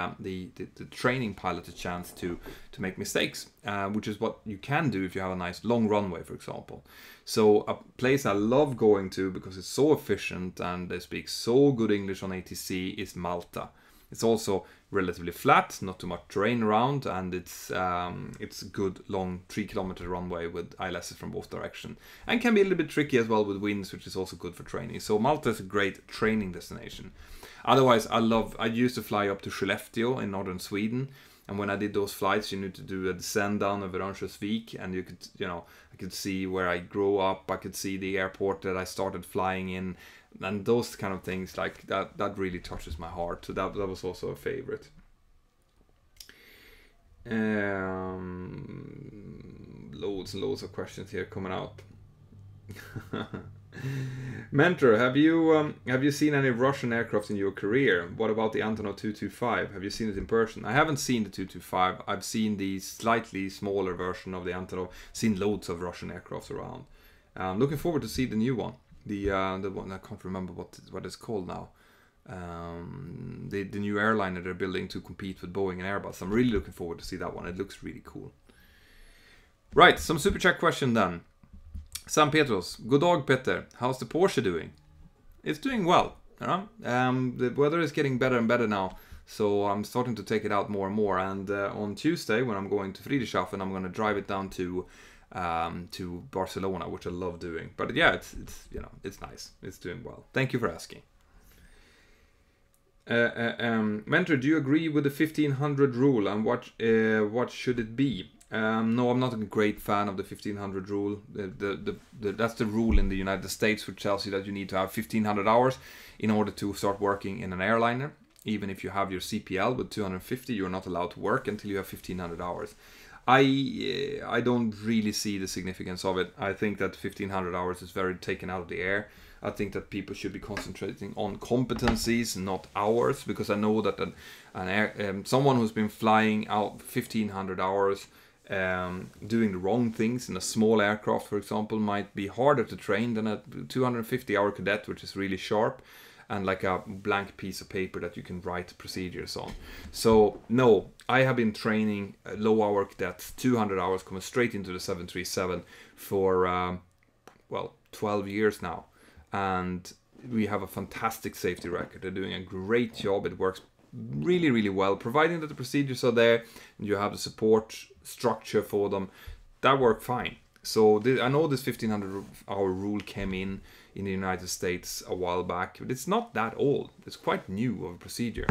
[SPEAKER 1] training pilot a chance to make mistakes, which is what you can do if you have a nice long runway, for example. So a place I love going to because it's so efficient and they speak so good English on ATC is Malta. It's also relatively flat, not too much terrain around, and it's a good long 3-kilometer runway with ILSs from both directions. And can be a little bit tricky as well with winds, which is also good for training. So Malta is a great training destination. Otherwise, I used to fly up to Skellefteå in northern Sweden. And when I did those flights, you need to do a descent down over Örnsköldsvik, and you could, I could see where I grew up. I could see the airport that I started flying in, and those kind of things like that. That really touches my heart. So that was also a favorite. Loads and loads of questions here coming out. Mentor, have you seen any Russian aircraft in your career? What about the Antonov 225? Have you seen it in person? I haven't seen the 225. I've seen the slightly smaller version of the Antonov. Seen loads of Russian aircraft around. Looking forward to see the new one. The one I can't remember what it's called now. The new airliner they're building to compete with Boeing and Airbus. I'm really looking forward to see that one. It looks really cool. Right, some super chat question then. Sam Petros, good dog Peter. How's the Porsche doing? It's doing well. The weather is getting better and better now, so I'm starting to take it out more and more. And on Tuesday, when I'm going to Friedrichshafen, I'm going to drive it down to Barcelona, which I love doing. But yeah, it's nice. It's doing well. Thank you for asking. Mentor, do you agree with the 1500 rule, and what should it be? No, I'm not a great fan of the 1500 rule. That's the rule in the United States, which tells you that you need to have 1500 hours in order to start working in an airliner. Even if you have your CPL with 250, you're not allowed to work until you have 1500 hours. I don't really see the significance of it. I think that 1500 hours is very taken out of the air. I think that people should be concentrating on competencies, not hours, because I know that someone who's been flying out 1500 hours doing the wrong things in a small aircraft, for example, might be harder to train than a 250-hour cadet, which is really sharp and like a blank piece of paper that you can write procedures on. So no, I have been training low-hour cadets, 200 hours, coming straight into the 737 for 12 years now, and we have a fantastic safety record. They're doing a great job. It works really, really well, providing that the procedures are there and you have the support structure for them. That worked fine. So I know this 1500-hour rule came in the United States a while back, but it's not that old. It's quite new of a procedure,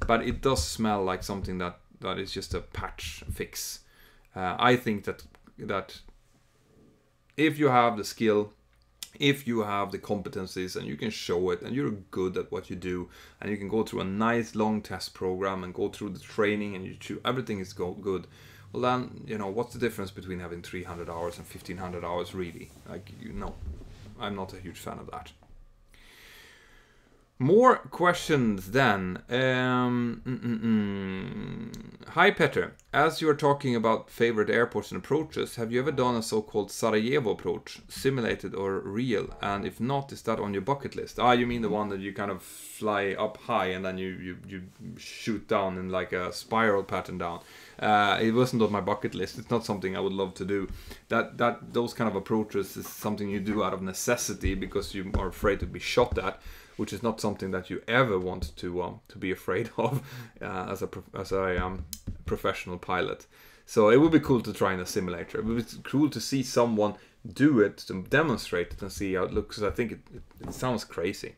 [SPEAKER 1] but it does smell like something that is just a patch fix. I think that if you have the skill, if you have the competencies and you can show it and you're good at what you do and you can go through a nice long test program and go through the training and everything is good, well then, you know, what's the difference between having 300 hours and 1500 hours really? Like, you know, I'm not a huge fan of that. More questions then. Hi Petter, as you are talking about favorite airports and approaches, have you ever done a so-called Sarajevo approach, simulated or real? And if not, is that on your bucket list? Ah, you mean the one that you kind of fly up high and then you shoot down in like a spiral pattern down. It wasn't on my bucket list. It's not something I would love to do. Those kind of approaches is something you do out of necessity because you are afraid to be shot at, which is not something that you ever want to be afraid of as a professional pilot. So it would be cool to try in a simulator. It would be cool to see someone do it, to demonstrate it and see how it looks. I think it sounds crazy.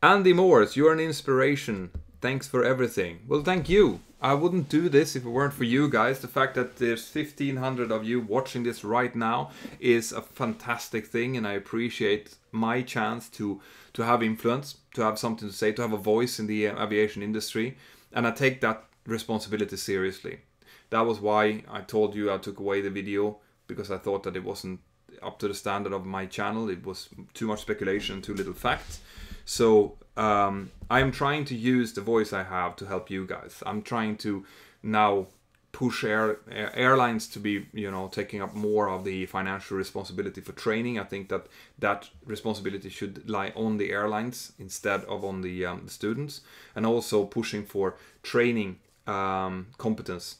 [SPEAKER 1] Andy Morris, you're an inspiration. Thanks for everything. Well, thank you. I wouldn't do this if it weren't for you guys. The fact that there's 1,500 of you watching this right now is a fantastic thing, and I appreciate my chance to have influence, to have something to say, to have a voice in the aviation industry, and I take that responsibility seriously. That was why I told you I took away the video, because I thought that it wasn't up to the standard of my channel. It was too much speculation, too little facts. So I'm trying to use the voice I have to help you guys. I'm trying to now push airlines to be, you know, taking up more of the financial responsibility for training. I think that responsibility should lie on the airlines instead of on the students, and also pushing for training competence,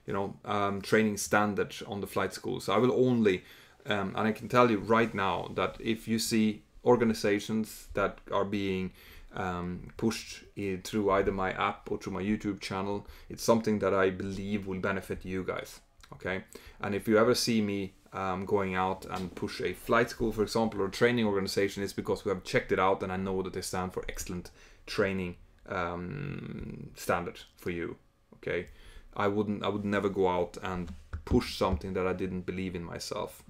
[SPEAKER 1] you know, training standards on the flight schools. I will only, and I can tell you right now that if you see organizations that are being pushed through either my app or through my YouTube channel, it's something that I believe will benefit you guys. Okay, and if you ever see me going out and push a flight school, for example, or a training organization, it's because we have checked it out and I know that they stand for excellent training standard for you. Okay, I would never go out and push something that I didn't believe in myself.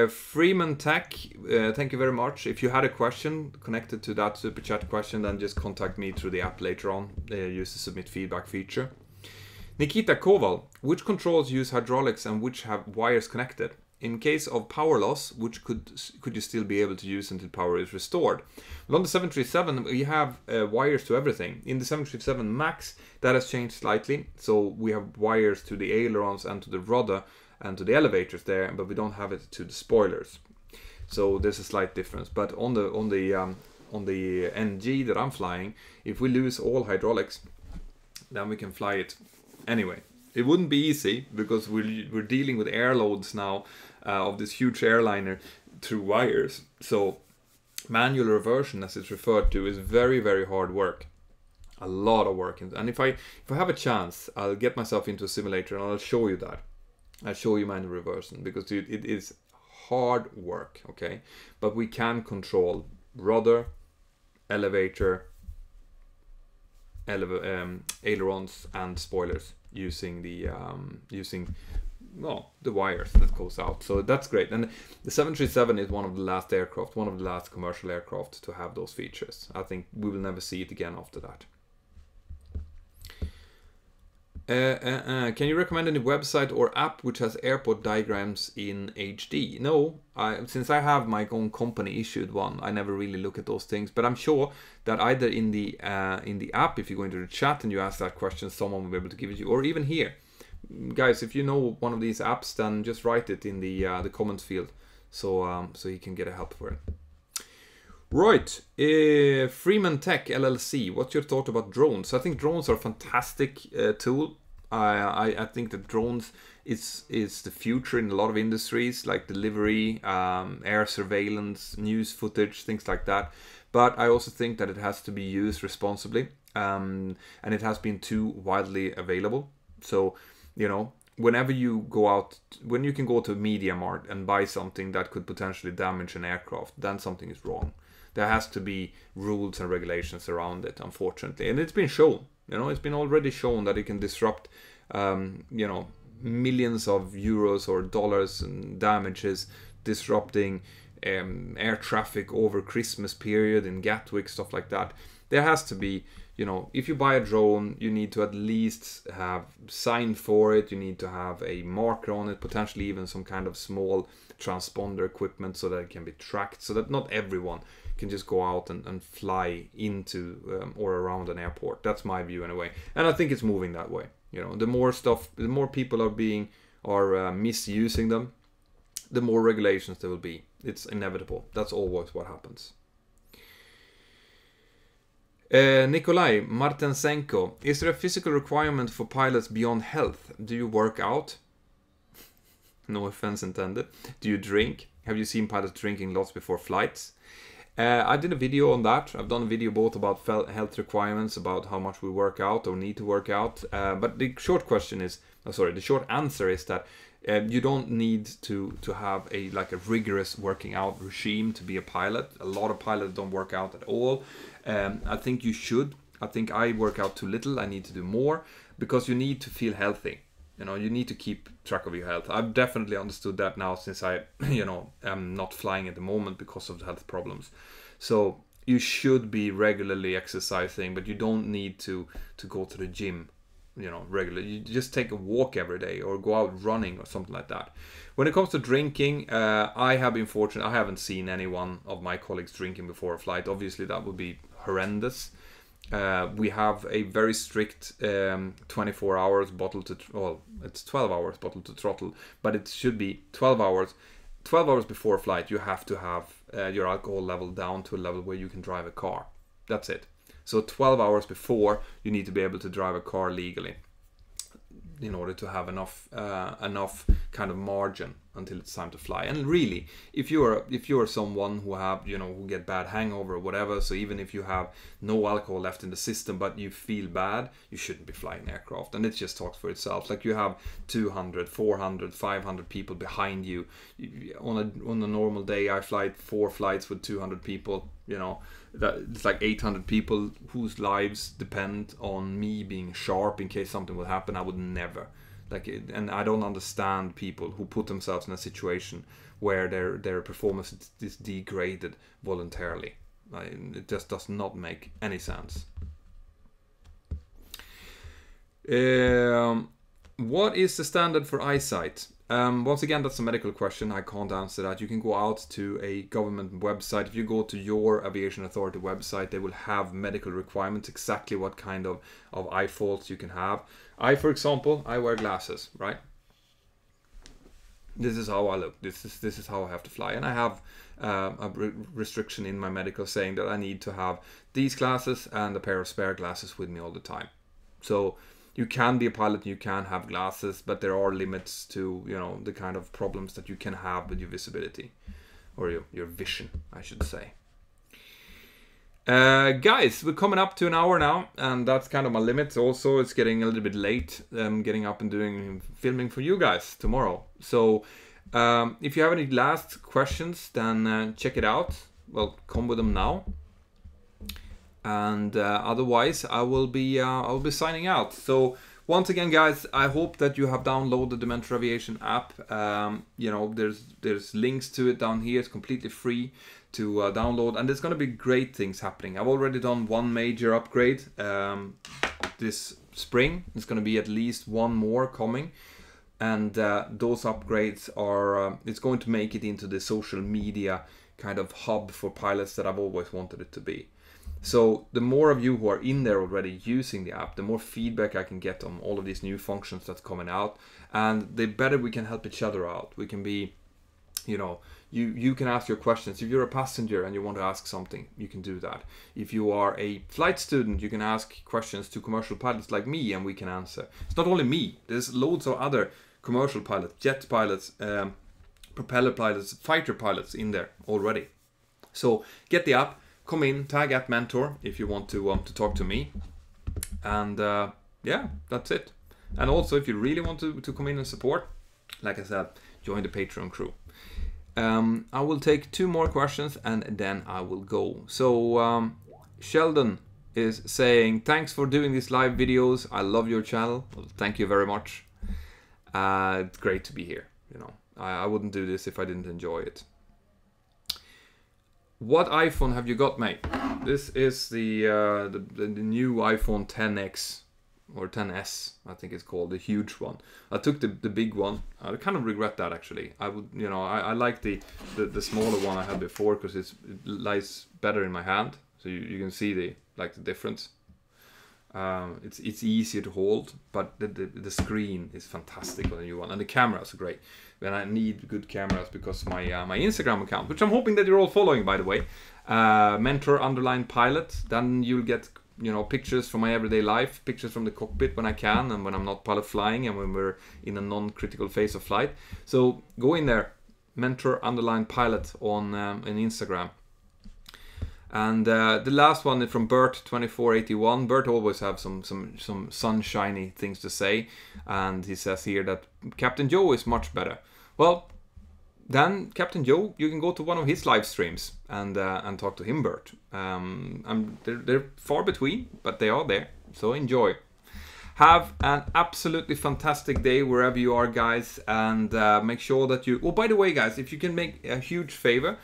[SPEAKER 1] Freeman Tech, thank you very much. If you had a question connected to that super chat question, then just contact me through the app later on. Use the submit feedback feature. Nikita Koval, which controls use hydraulics and which have wires connected? In case of power loss, which could you still be able to use until power is restored? Well, on the 737, we have wires to everything. In the 737 MAX, that has changed slightly. So we have wires to the ailerons and to the rudder and to the elevators there, but we don't have it to the spoilers. So there's a slight difference. But on the NG that I'm flying, if we lose all hydraulics, then we can fly it anyway. It wouldn't be easy because we're dealing with air loads now of this huge airliner through wires. So manual reversion, as it's referred to, is very, very hard work. A lot of work. And if I have a chance, I'll get myself into a simulator and I'll show you that. I'll show you manual reversion, because it is hard work, okay? But we can control rudder, elevator, ailerons and spoilers using the wires that goes out. So that's great. And the 737 is one of the last aircraft, one of the last commercial aircraft to have those features. I think we will never see it again after that. Can you recommend any website or app which has airport diagrams in HD? No, since I have my own company issued one, I never really look at those things. But I'm sure that either in the app, if you go into the chat and you ask that question, someone will be able to give it to you, or even here. Guys, if you know one of these apps, then just write it in the comments field, so you can get a help for it. Right, Freeman Tech LLC, what's your thought about drones? I think drones are a fantastic tool. I think that drones is the future in a lot of industries, like delivery, air surveillance, news footage, things like that. But I also think that it has to be used responsibly, and it has been too widely available. So, you know, whenever you go out, when you can go to a media mart and buy something that could potentially damage an aircraft, then something is wrong. There has to be rules and regulations around it, unfortunately. And it's been shown, you know, it's been already shown that it can disrupt, you know, millions of euros or dollars in damages, disrupting air traffic over Christmas period in Gatwick, stuff like that. There has to be, you know, if you buy a drone, you need to at least have signed for it. You need to have a marker on it, potentially even some kind of small transponder equipment so that it can be tracked, so that not everyone can just go out and fly into or around an airport. That's my view anyway, and I think it's moving that way. You know, the more people are misusing them, the more regulations there will be. It's inevitable. That's always what happens. Nikolai Martensenko, is there a physical requirement for pilots beyond health? Do you work out? No offense intended. Do you drink? Have you seen pilots drinking lots before flights? I did a video on that. I've done a video both about health requirements, about how much we work out or need to work out. But the short answer is that you don't need to have a rigorous working out regime to be a pilot. A lot of pilots don't work out at all. I think you should. I think I work out too little. I need to do more, because you need to feel healthy. You know, you need to keep track of your health. I've definitely understood that now, since I, am not flying at the moment because of the health problems. So you should be regularly exercising, but you don't need to go to the gym, regularly. You just take a walk every day or go out running or something like that. When it comes to drinking, I have been fortunate. I haven't seen anyone of my colleagues drinking before a flight. Obviously, that would be horrendous. We have a very strict 24 hours it's 12 hours bottle to throttle, but it should be 12 hours. 12 hours before a flight, you have to have your alcohol level down to a level where you can drive a car. That's it. So 12 hours before, you need to be able to drive a car legally in order to have enough kind of margin until it's time to fly. And really, if you're someone who get bad hangover or whatever, so even if you have no alcohol left in the system but you feel bad, you shouldn't be flying aircraft. And it just talks for itself. Like, you have 200, 400, 500 people behind you. On a normal day, I fly 4 flights with 200 people. That it's like 800 people whose lives depend on me being sharp in case something will happen. I would never and I don't understand people who put themselves in a situation where their performance is degraded voluntarily. It just does not make any sense. What is the standard for eyesight? Once again, that's a medical question. I can't answer that. You can go out to a government website. If you go to your aviation authority website, they will have medical requirements, exactly what kind of eye faults you can have. For example, I wear glasses, right? This is how I look. This is how I have to fly. And I have a restriction in my medical saying that I need to have these glasses and a pair of spare glasses with me all the time. So you can be a pilot, you can have glasses, but there are limits to, the kind of problems that you can have with your visibility, or your vision, I should say. Guys, we're coming up to an hour now, and that's kind of my limit. Also, it's getting a little bit late. Getting up and doing filming for you guys tomorrow. So, if you have any last questions, then check it out. Well, come with them now. And otherwise, I will be signing out. So once again, guys, I hope that you have downloaded the Mentour Aviation app. There's links to it down here. It's completely free to download, and there's going to be great things happening. I've already done one major upgrade this spring. There's going to be at least one more coming, and those upgrades are it's going to make it into the social media kind of hub for pilots that I've always wanted it to be. So the more of you who are in there already using the app, the more feedback I can get on all of these new functions that's coming out, and the better we can help each other out. We can be, you can ask your questions. If you're a passenger and you want to ask something, you can do that. If you are a flight student, you can ask questions to commercial pilots like me, and we can answer. It's not only me. There's loads of other commercial pilots, jet pilots, propeller pilots, fighter pilots in there already. So get the app. Come in, tag @Mentour if you want to talk to me, and yeah, that's it. And also, if you really want to come in and support, like I said, join the Patreon crew. I will take 2 more questions and then I will go. So Sheldon is saying, thanks for doing these live videos. I love your channel. Well, thank you very much. It's great to be here. You know, I wouldn't do this if I didn't enjoy it. What iPhone have you got, mate? This is the new iPhone XS or XS, I think it's called, the huge one. I took the big one. I kind of regret that, actually. I would, you know, I like the smaller one I had before because it lies better in my hand, so you can see the difference. It's easier to hold, but the screen is fantastic on the new one, and the cameras are great. And I need good cameras because my Instagram account, which I'm hoping that you're all following, by the way, Mentour_pilot. Then you'll get, you know, pictures from my everyday life, pictures from the cockpit when I can, and when I'm not pilot flying, and when we're in a non-critical phase of flight. So go in there, Mentour_pilot on Instagram. And the last one is from Bert2481. Bert always have some sunshiny things to say, and he says here that Captain Joe is much better. Well, then Captain Joe, you can go to one of his live streams and talk to him, Bert. They're far between, but they are there, so enjoy. Have an absolutely fantastic day wherever you are, guys, and make sure that you... Oh, by the way, guys, if you can make a huge favor,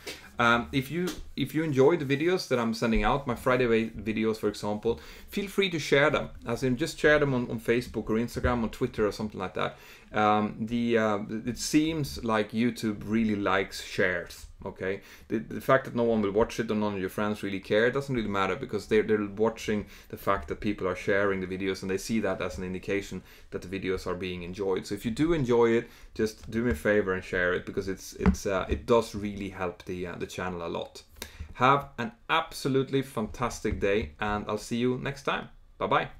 [SPEAKER 1] if you enjoy the videos that I'm sending out, my Friday videos, for example, feel free to share them. As in, just share them on Facebook or Instagram or Twitter or something like that. It seems like YouTube really likes shares. Okay, the fact that no one will watch it or none of your friends really care, it doesn't really matter, because they're watching the fact that people are sharing the videos, and they see that as an indication that the videos are being enjoyed. So if you do enjoy it, just do me a favor and share it, because it does really help the channel a lot. Have an absolutely fantastic day, and I'll see you next time. Bye bye.